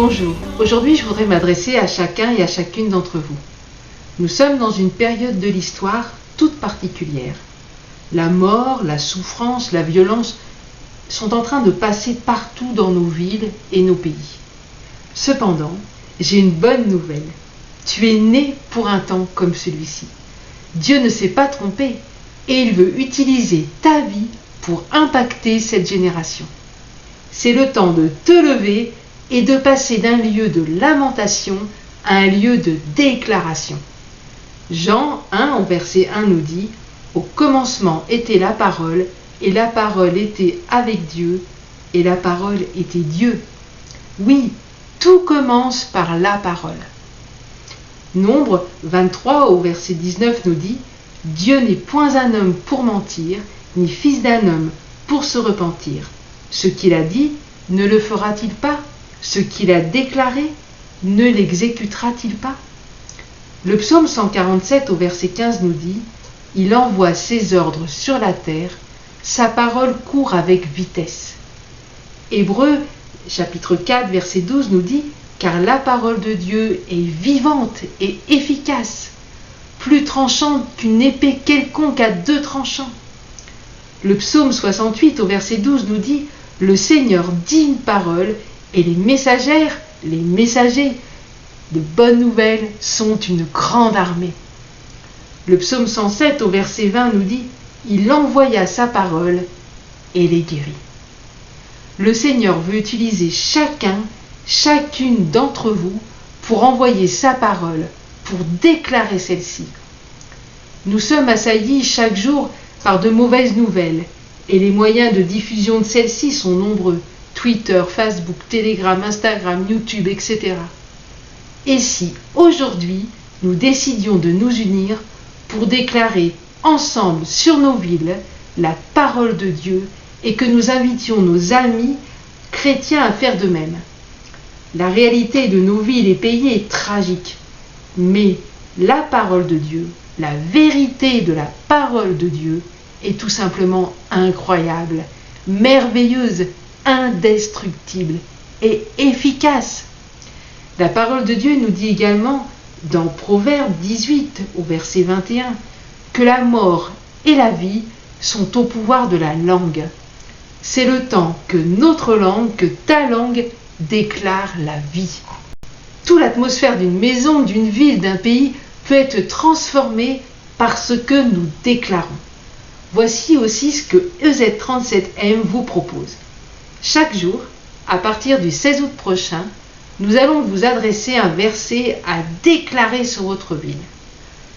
Bonjour, aujourd'hui je voudrais m'adresser à chacun et à chacune d'entre vous. Nous sommes dans une période de l'histoire toute particulière. La mort, la souffrance, la violence sont en train de passer partout dans nos villes et nos pays. Cependant, j'ai une bonne nouvelle. Tu es né pour un temps comme celui-ci. Dieu ne s'est pas trompé et il veut utiliser ta vie pour impacter cette génération. C'est le temps de te lever et de passer d'un lieu de lamentation à un lieu de déclaration. Jean 1 au verset 1 nous dit « Au commencement était la parole, et la parole était avec Dieu, et la parole était Dieu. » Oui, tout commence par la parole. Nombre 23 au verset 19 nous dit « Dieu n'est point un homme pour mentir, ni fils d'un homme pour se repentir. Ce qu'il a dit, ne le fera-t-il pas ? Ce qu'il a déclaré, ne l'exécutera-t-il pas ?» Le psaume 147 au verset 15 nous dit « Il envoie ses ordres sur la terre, sa parole court avec vitesse. » Hébreux chapitre 4 verset 12 nous dit « Car la parole de Dieu est vivante et efficace, plus tranchante qu'une épée quelconque à deux tranchants. » Le psaume 68 au verset 12 nous dit « Le Seigneur dit une parole, et les messagers de bonnes nouvelles sont une grande armée. » Le psaume 107 au verset 20 nous dit « Il envoya sa parole et les guérit. » Le Seigneur veut utiliser chacune d'entre vous pour envoyer sa parole, pour déclarer celle-ci. Nous sommes assaillis chaque jour par de mauvaises nouvelles et les moyens de diffusion de celles-ci sont nombreux. Twitter, Facebook, Telegram, Instagram, YouTube, etc. Et si, aujourd'hui, nous décidions de nous unir pour déclarer ensemble sur nos villes la parole de Dieu et que nous invitions nos amis chrétiens à faire de même. La réalité de nos villes et pays est tragique, mais la parole de Dieu, la vérité de la parole de Dieu est tout simplement incroyable, merveilleuse, indestructible et efficace. La parole de Dieu nous dit également dans Proverbe 18 au verset 21 que la mort et la vie sont au pouvoir de la langue. C'est le temps que notre langue, que ta langue déclare la vie. Toute l'atmosphère d'une maison, d'une ville, d'un pays peut être transformée par ce que nous déclarons. Voici aussi ce que EZ37M vous propose. Chaque jour, à partir du 16 août prochain, nous allons vous adresser un verset à déclarer sur votre ville.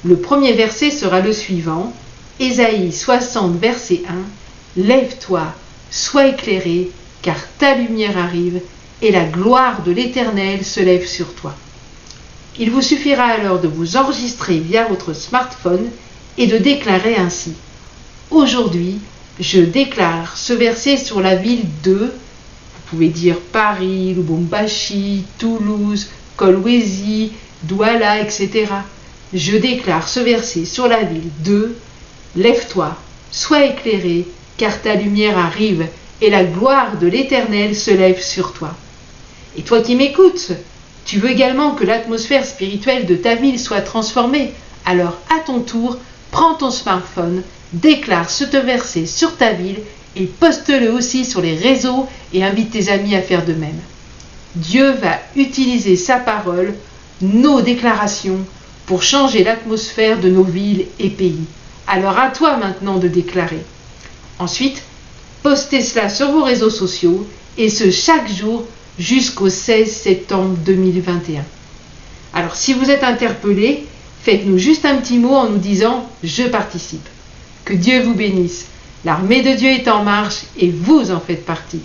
Le premier verset sera le suivant, Ésaïe 60, verset 1, « Lève-toi, sois éclairé, car ta lumière arrive, et la gloire de l'Éternel se lève sur toi. » Il vous suffira alors de vous enregistrer via votre smartphone et de déclarer ainsi. Aujourd'hui, je déclare ce verset sur la ville de, vous pouvez dire Paris, Lubumbashi, Toulouse, Kolwezi, Douala, etc. Je déclare ce verset sur la ville de, lève-toi, sois éclairé, car ta lumière arrive et la gloire de l'Éternel se lève sur toi. Et toi qui m'écoutes, tu veux également que l'atmosphère spirituelle de ta ville soit transformée. Alors à ton tour, prends ton smartphone, déclare ce verset sur ta ville et poste-le aussi sur les réseaux et invite tes amis à faire de même. Dieu va utiliser sa parole, nos déclarations, pour changer l'atmosphère de nos villes et pays. Alors à toi maintenant de déclarer. Ensuite, postez cela sur vos réseaux sociaux et ce chaque jour jusqu'au 16 septembre 2021. Alors si vous êtes interpellé, faites-nous juste un petit mot en nous disant « Je participe ». Que Dieu vous bénisse. L'armée de Dieu est en marche et vous en faites partie.